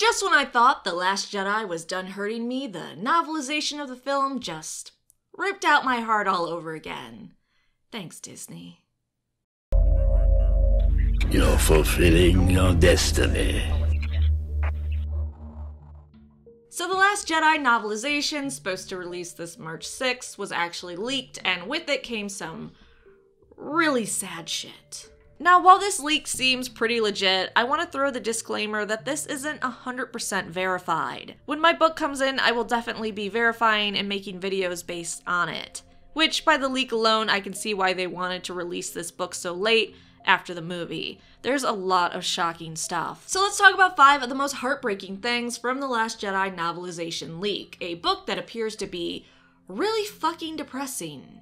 Just when I thought The Last Jedi was done hurting me, the novelization of the film just ripped out my heart all over again. Thanks, Disney. You're fulfilling your destiny. So The Last Jedi novelization, supposed to release this March 6th, was actually leaked, and with it came some really sad shit. Now, while this leak seems pretty legit, I want to throw the disclaimer that this isn't 100% verified. When my book comes in, I will definitely be verifying and making videos based on it. Which, by the leak alone, I can see why they wanted to release this book so late after the movie. There's a lot of shocking stuff. So let's talk about 5 of the most heartbreaking things from The Last Jedi novelization leak, a book that appears to be really fucking depressing.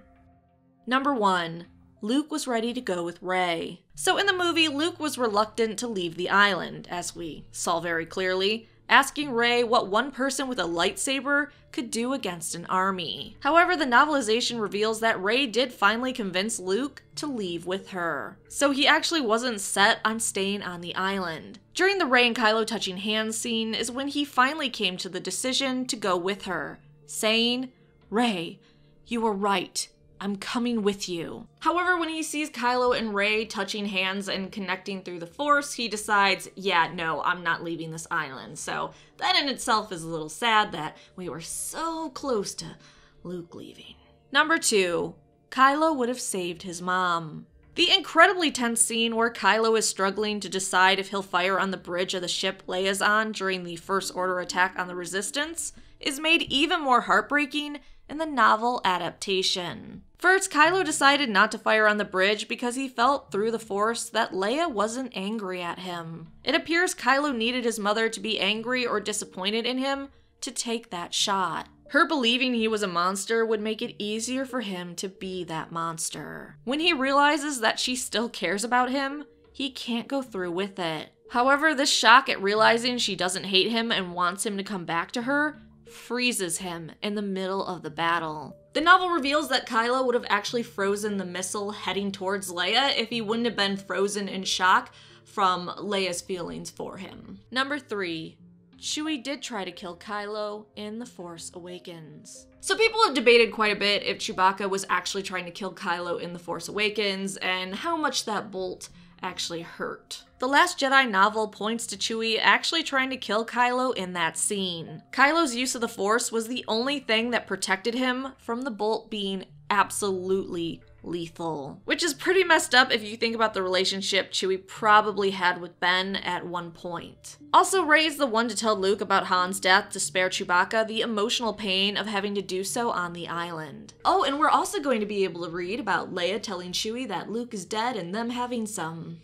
Number 1. Luke was ready to go with Rey. So in the movie, Luke was reluctant to leave the island, as we saw very clearly, asking Rey what one person with a lightsaber could do against an army. However, the novelization reveals that Rey did finally convince Luke to leave with her. So he actually wasn't set on staying on the island. During the Rey and Kylo touching hands scene is when he finally came to the decision to go with her, saying, "Rey, you were right. I'm coming with you." However, when he sees Kylo and Rey touching hands and connecting through the Force, he decides, yeah, no, I'm not leaving this island. So that in itself is a little sad that we were so close to Luke leaving. Number 2, Kylo would have saved his mom. The incredibly tense scene where Kylo is struggling to decide if he'll fire on the bridge of the ship Leia's on during the First Order attack on the Resistance is made even more heartbreaking in the novel adaptation. First, Kylo decided not to fire on the bridge because he felt through the Force that Leia wasn't angry at him. It appears Kylo needed his mother to be angry or disappointed in him to take that shot. Her believing he was a monster would make it easier for him to be that monster. When he realizes that she still cares about him, he can't go through with it. However, this shock at realizing she doesn't hate him and wants him to come back to her freezes him in the middle of the battle. The novel reveals that Kylo would have actually frozen the missile heading towards Leia if he wouldn't have been frozen in shock from Leia's feelings for him. Number 3. Chewie did try to kill Kylo in The Force Awakens. So people have debated quite a bit if Chewbacca was actually trying to kill Kylo in The Force Awakens and how much that bolt actually hurt. The Last Jedi novel points to Chewie actually trying to kill Kylo in that scene. Kylo's use of the Force was the only thing that protected him from the bolt being absolutely lethal. Which is pretty messed up if you think about the relationship Chewie probably had with Ben at one point. Also, Rey is the one to tell Luke about Han's death to spare Chewbacca the emotional pain of having to do so on the island. Oh, and we're also going to be able to read about Leia telling Chewie that Luke is dead and them having some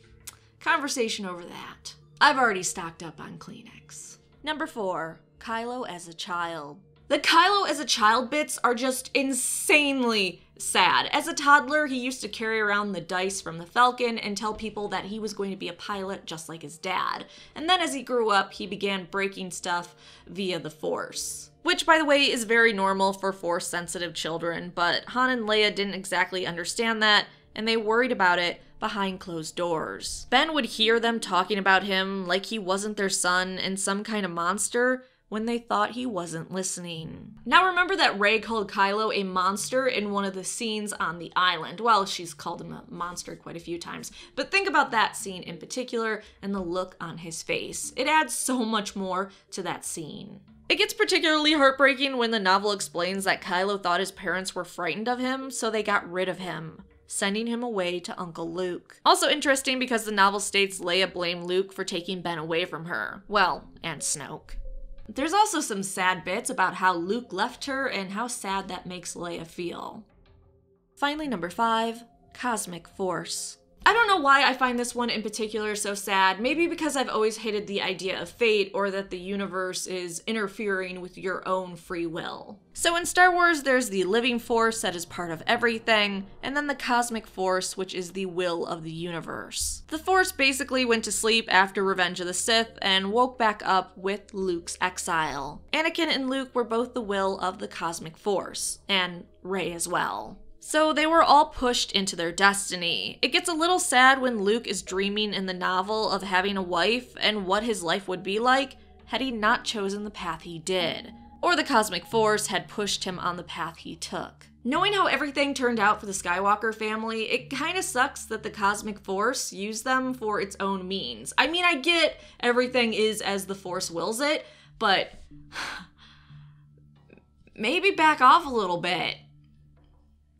conversation over that. I've already stocked up on Kleenex. Number 4, Kylo as a child. The Kylo as a child bits are just insanely sad. As a toddler, he used to carry around the dice from the Falcon and tell people that he was going to be a pilot just like his dad. And then as he grew up, he began breaking stuff via the Force. Which, by the way, is very normal for Force-sensitive children, but Han and Leia didn't exactly understand that, and they worried about it behind closed doors. Ben would hear them talking about him like he wasn't their son and some kind of monster, when they thought he wasn't listening. Now remember that Rey called Kylo a monster in one of the scenes on the island. Well, she's called him a monster quite a few times, but think about that scene in particular and the look on his face. It adds so much more to that scene. It gets particularly heartbreaking when the novel explains that Kylo thought his parents were frightened of him, so they got rid of him, sending him away to Uncle Luke. Also interesting because the novel states Leia blamed Luke for taking Ben away from her. Well, and Snoke. There's also some sad bits about how Luke left her and how sad that makes Leia feel. Finally, number 5, Cosmic Force. I don't know why I find this one in particular so sad. Maybe because I've always hated the idea of fate or that the universe is interfering with your own free will. So in Star Wars, there's the living force that is part of everything, and then the cosmic force, which is the will of the universe. The Force basically went to sleep after Revenge of the Sith and woke back up with Luke's exile. Anakin and Luke were both the will of the cosmic force, and Rey as well. So they were all pushed into their destiny. It gets a little sad when Luke is dreaming in the novel of having a wife and what his life would be like, had he not chosen the path he did, or the cosmic force had pushed him on the path he took. Knowing how everything turned out for the Skywalker family, it kinda sucks that the cosmic force used them for its own means. I mean, I get everything is as the force wills it, but maybe back off a little bit,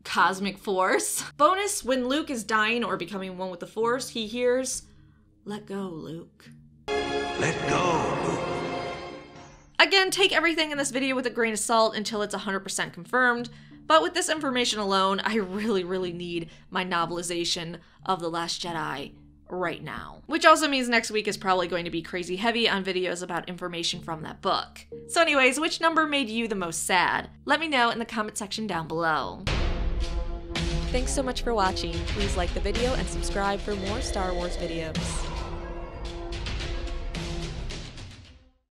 cosmic force. Bonus, when Luke is dying or becoming one with the force, he hears, "Let go, Luke. Let go, Luke." Again, take everything in this video with a grain of salt until it's 100% confirmed, but with this information alone, I really need my novelization of The Last Jedi right now. Which also means next week is probably going to be crazy heavy on videos about information from that book. So anyways, which number made you the most sad? Let me know in the comment section down below. Thanks so much for watching. Please like the video and subscribe for more Star Wars videos.